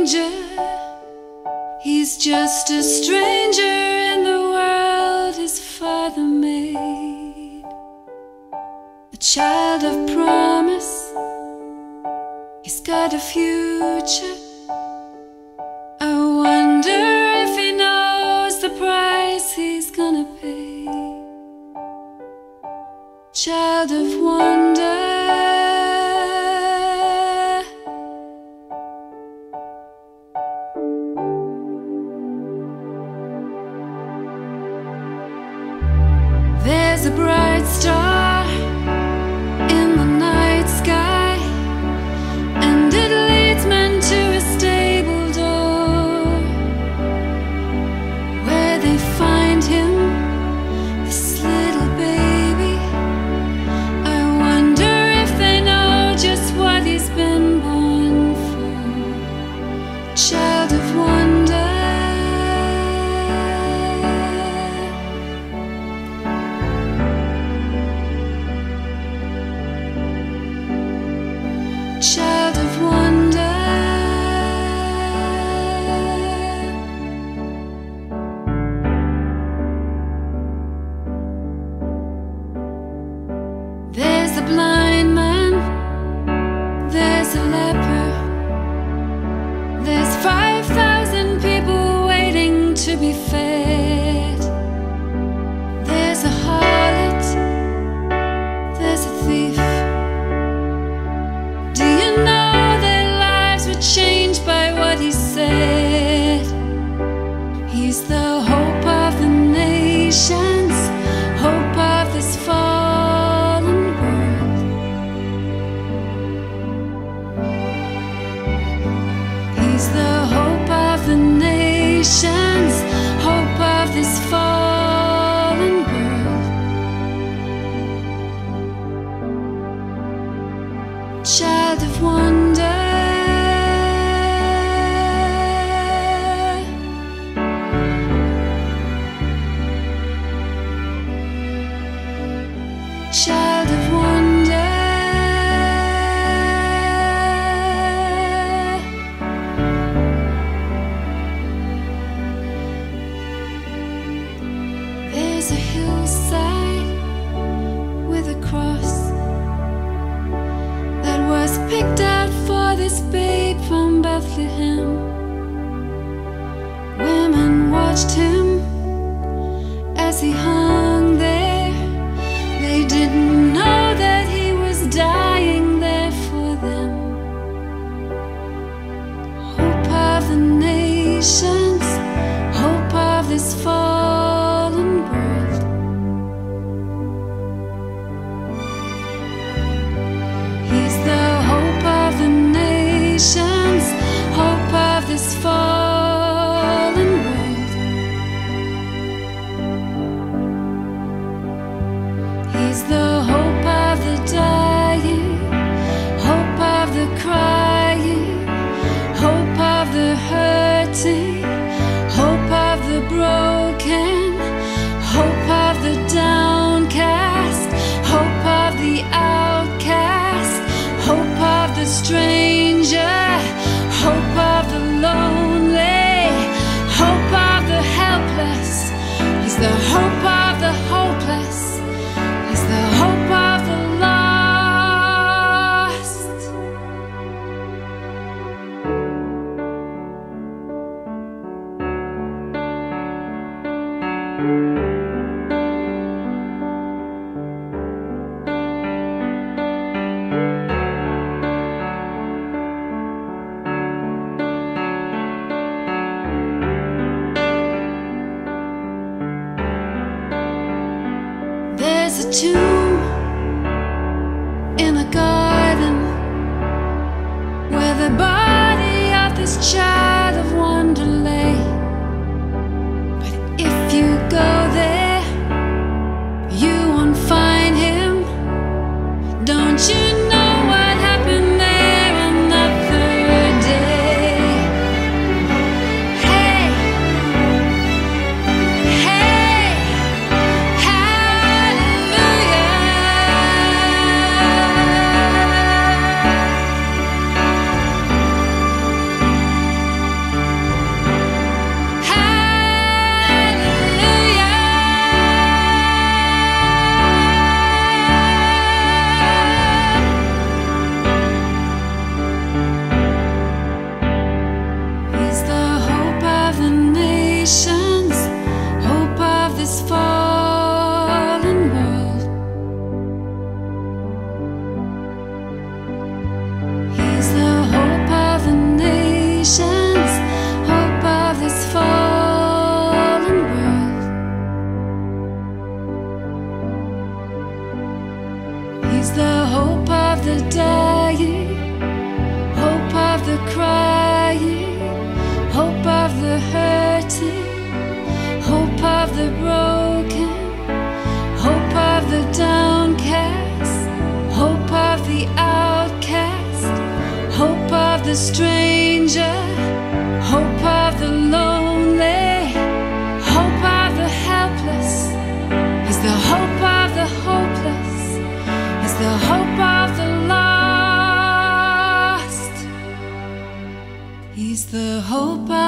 danger. He's just a stranger in the world his father made. A child of promise, he's got a future. I wonder if he knows the price he's gonna pay. Child of wonder. There's a bright star in the night sky, and it leads men to a stable door, where they find him, this little baby. I wonder if they know just what he's been born for. Child of wonder. Child of wonder. There's a blind man, there's a leper, there's 5,000 people waiting to be fed. There's a harlot, there's a thief. Changed by what he said. He's the hope of the nations, hope of this fallen world. He's the hope of the nations, hope of this fallen world. Child of wonder. Child of wonder. There's a hillside with a cross that was picked out for this babe from Bethlehem. Women watched him as he hung there. They didn't know that he was dying there for them. Hope of the nations, hope of this fallen world. He's the hope of the nations, hope of this fallen world. He's the hope of the dying, hope of the crying, hope of the hurting, hope of the broken, hope of the downcast, hope of the outcast, hope of the stranger, hope of the lonely, hope of the helpless. He's the hope of the hopeless. He's the hope of the lost. There's a tomb in a garden where the body of this child of wonder lay. But if you go there, you won't find him. Don't you know what happened there another day? Hey, hey, hallelujah. the stranger, hope of the lonely, hope of the helpless. He's the hope of the hopeless. He's the hope of the lost. He's the hope of